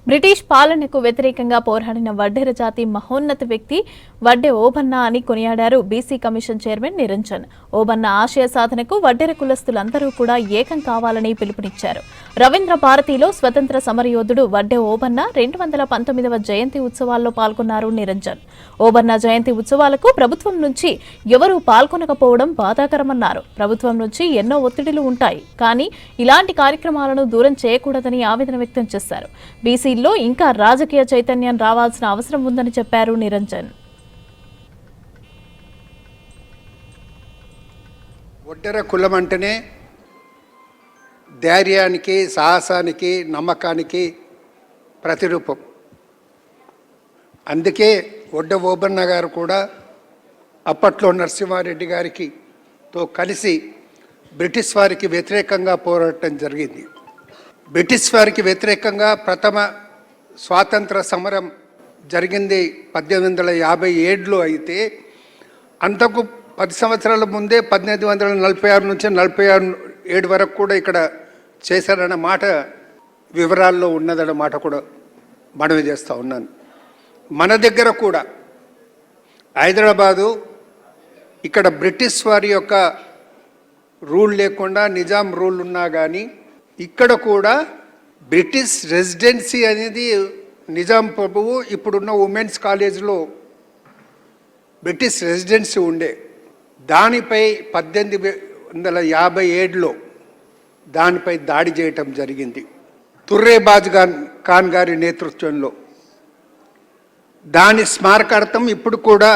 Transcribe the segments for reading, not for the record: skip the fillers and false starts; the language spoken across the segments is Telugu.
బ్రిటిష్ పాలనకు వ్యతిరేకంగా పోరాడిన వడ్డెర జాతి మహోన్నత వ్యక్తి వడ్డె ఓబన్న అని కొనియాడారు BC commission chairman Niranjan. Obanna ఆశయ సాధనకు వడ్డెర కులస్తులందరూ కూడా ఏకం కావాలని పిలుపునిచ్చారు. రవీంద్ర భారతిలో స్వతంత్ర సమరయోధుడు వడ్డె ఓబన్న 219వ జయంతి ఉత్సవాల్లో పాల్గొన్నారు నిరంజన్. ఓబన్న జయంతి ఉత్సవాలకు ప్రభుత్వం నుంచి ఎవరూ పాల్గొనకపోవడం బాధాకరమన్నారు. ప్రభుత్వం నుంచి ఎన్నో ఒత్తిడిలు ఉంటాయి, కానీ ఇలాంటి కార్యక్రమాలను దూరం చేయకూడదని ఆవేదన వ్యక్తం చేశారు. బీసీల్లో ఇంకా రాజకీయ చైతన్యం రావాల్సిన అవసరం ఉందని చెప్పారు నిరంజన్. ఒడ్డెర కులం అంటేనే ధైర్యానికి, సాహసానికి, నమ్మకానికి ప్రతిరూపం. అందుకే వడ్డె ఓబన్న గారు కూడా అప్పట్లో నరసింహారెడ్డి గారితో కలిసి బ్రిటిష్ వారికి వ్యతిరేకంగా పోరాటం జరిగింది. బ్రిటిష్ వారికి వ్యతిరేకంగా ప్రథమ స్వాతంత్ర సమరం జరిగింది 1857లో. అయితే అంతకు 10 సంవత్సరాల ముందే 1846 నుంచి 47 వరకు కూడా ఇక్కడ చేశారన్న మాట వివరాల్లో ఉన్నదన్న మాట కూడా మనవి చేస్తూ ఉన్నాను. మన దగ్గర కూడా హైదరాబాదు ఇక్కడ బ్రిటిష్ వారి యొక్క రూల్ లేకుండా నిజాం రూల్ ఉన్నా కానీ ఇక్కడ కూడా బ్రిటిష్ రెసిడెన్సీ అనేది నిజాం ప్రభువు ఇప్పుడున్న ఉమెన్స్ కాలేజ్లో బ్రిటిష్ రెసిడెన్సీ ఉండే. దానిపై 1857లో దానిపై దాడి చేయటం జరిగింది తుర్రేబాజ్ ఖాన్ గారి నేతృత్వంలో. దాని స్మారకార్థం ఇప్పుడు కూడా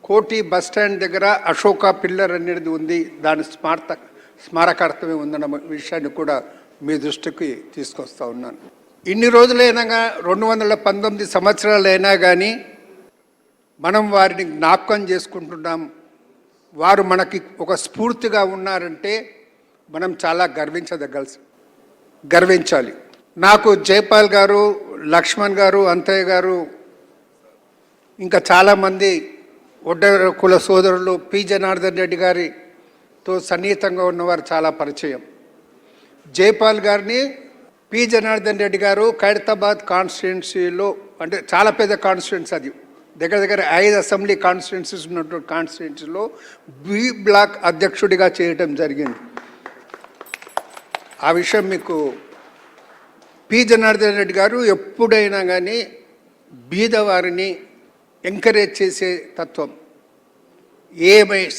కోటి బస్టాండ్ దగ్గర అశోక పిల్లర్ అనేది ఉంది. దాని స్మారకార్థమే ఉందన్న విషయాన్ని కూడా మీ దృష్టికి తీసుకొస్తా ఉన్నాను. ఇన్ని రోజులైనా 219 సంవత్సరాలైనా కానీ మనం వారిని జ్ఞాపకం చేసుకుంటున్నాం. వారు మనకి ఒక స్ఫూర్తిగా ఉన్నారంటే మనం చాలా గర్వించాలి. నాకు జైపాల్ గారు, లక్ష్మణ్ గారు, అంతయ్య గారు, ఇంకా చాలామంది ఒడ్డెర కుల సోదరులు, పి జనార్దన్ రెడ్డి గారితో సన్నిహితంగా ఉన్నవారు చాలా పరిచయం. జైపాల్ గారిని పి జనార్దన్ రెడ్డి గారు ఖైరతాబాద్ కాన్స్టిట్యున్సీలో, అంటే చాలా పెద్ద కాన్స్టిట్యున్సీ, అది దగ్గర 5 అసెంబ్లీ కాన్స్టిట్యున్సీస్ ఉన్నటువంటి కాన్స్టిట్యున్సీలో బి బ్లాక్ అధ్యక్షుడిగా చేయటం జరిగింది. ఆ విషయం మీకు పి జనార్దన్ రెడ్డి గారు ఎప్పుడైనా కానీ బీదవారిని ఎంకరేజ్ చేసే తత్వం.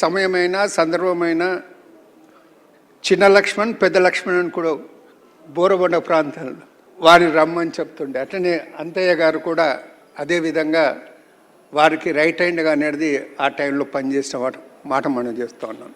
సమయమైనా సందర్భమైనా చిన్న లక్ష్మణ్, పెద్ద లక్ష్మణ్ అని కూడా బోరబండ ప్రాంతంలో వారిని రమ్మని చెప్తుండే. అట్లనే అంతయ్య గారు కూడా అదేవిధంగా వారికి రైట్ హ్యాండ్గా అనేది ఆ టైంలో పనిచేసిన మాట మనం చేస్తూ ఉన్నాను.